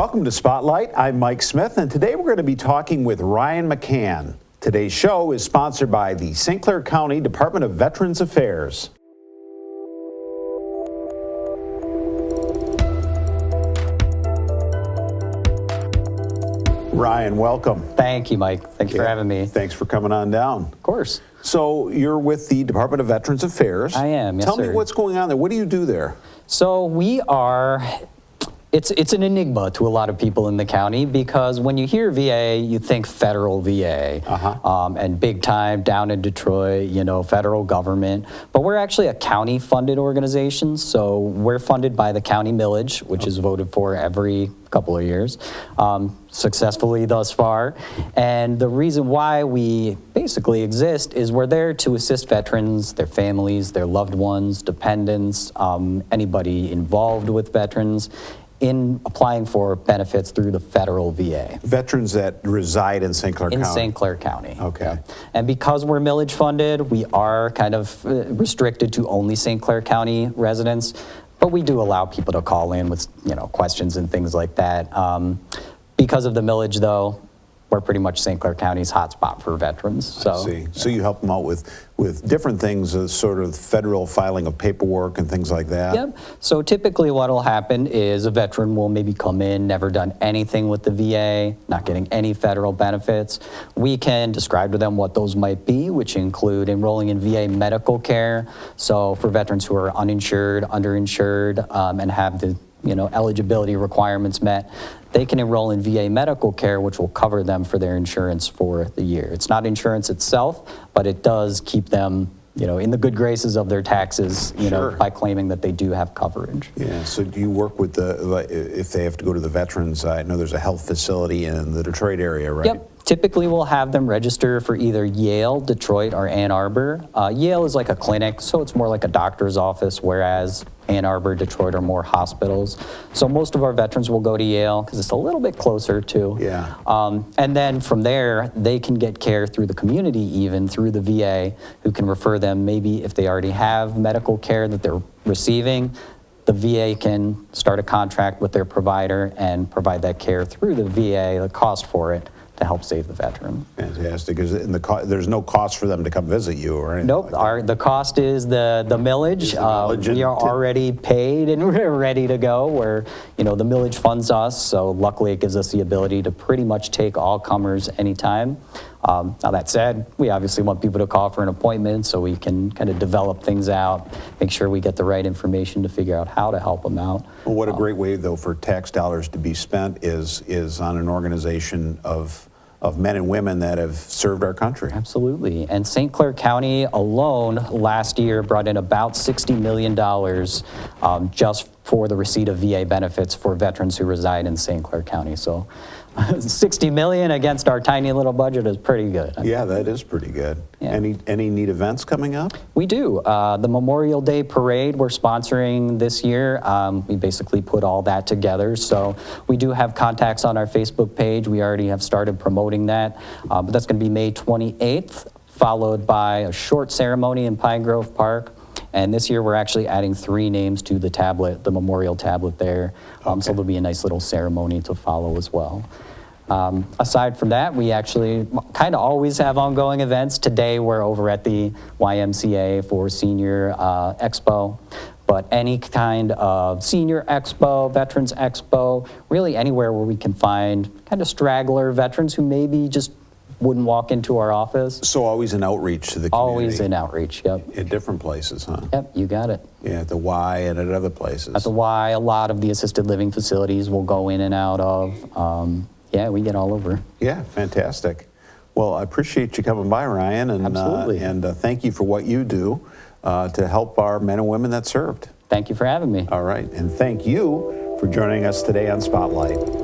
Welcome to Spotlight. I'm Mike Smith, and today we're going to be talking with Ryan McCann. Today's show is sponsored by the St. Clair County Department of Veterans Affairs. Ryan, welcome. Thank you, Mike. Thank you for having me. Thanks for coming on down. Of course. So you're with the Department of Veterans Affairs. I am, yes, Tell me sir. what's going on there. What do you do there? So we are, it's an enigma to a lot of people in the county because when you hear VA, you think federal VA and big time down in Detroit, federal government. But we're actually a county funded organization. So we're funded by the county millage, which is voted for every couple of years, successfully thus far. And the reason why we basically exist is we're there to assist veterans, their families, their loved ones, dependents, anybody involved with veterans in applying for benefits through the federal VA. Veterans that reside in St. Clair County? In St. Clair County. Okay. Yeah. And because we're millage funded, we are kind of restricted to only St. Clair County residents, but we do allow people to call in with questions and things like that. Because of the millage, though, we're pretty much St. Clair County's hotspot for veterans. So, I see. So you help them out with different things, sort of federal filing of paperwork and things like that? Yep. So typically what will happen is a veteran will maybe come in, never done anything with the VA, not getting any federal benefits. We can describe to them what those might be, which include enrolling in VA medical care. So for veterans who are uninsured, underinsured, and have the eligibility requirements met, they can enroll in VA medical care, which will cover them for their insurance for the year. It's not insurance itself, but it does keep them, in the good graces of their taxes, Sure. by claiming that they do have coverage. Yeah, so do you work with if they have to go to the veterans, I know there's a health facility in the Detroit area, right? Yep. Typically, we'll have them register for either Yale, Detroit, or Ann Arbor. Yale is like a clinic, so it's more like a doctor's office, whereas Ann Arbor, Detroit are more hospitals. So most of our veterans will go to Yale because it's a little bit closer too. Yeah. And then from there, they can get care through the community, even through the VA, who can refer them maybe if they already have medical care that they're receiving. The VA can start a contract with their provider and provide that care through the VA, the cost for it, to help save the veteran. Fantastic. There's no cost for them to come visit you or anything? Nope. The cost is the millage. We are already paid and we're ready to go. Where the millage funds us, so luckily it gives us the ability to pretty much take all comers anytime. Now that said, we obviously want people to call for an appointment so we can kind of develop things out, make sure we get the right information to figure out how to help them out. Well, what a great way, though, for tax dollars to be spent is on an organization of men and women that have served our country. Absolutely. And St. Clair County alone last year brought in about $60 million just for the receipt of VA benefits for veterans who reside in St. Clair County. So 60 million against our tiny little budget is pretty good. Yeah, that is pretty good. Yeah. Any neat events coming up? We do. The Memorial Day Parade we're sponsoring this year. We basically put all that together. So we do have contacts on our Facebook page. We already have started promoting that. But that's going to be May 28th, followed by a short ceremony in Pine Grove Park. And this year we're actually adding 3 names to the tablet, the memorial tablet there. So there'll be a nice little ceremony to follow as well. Aside from that, we actually kind of always have ongoing events. Today we're over at the YMCA for Senior Expo. But any kind of Senior Expo, Veterans Expo, really anywhere where we can find kind of straggler veterans who maybe just wouldn't walk into our office. So always an outreach to the community. Always an outreach, yep. At different places, huh? Yep, you got it. Yeah, at the Y and at other places. At the Y, a lot of the assisted living facilities will go in and out of. Yeah, we get all over. Yeah, fantastic. Well, I appreciate you coming by, Ryan. And, absolutely. And thank you for what you do to help our men and women that served. Thank you for having me. All right, and thank you for joining us today on Spotlight.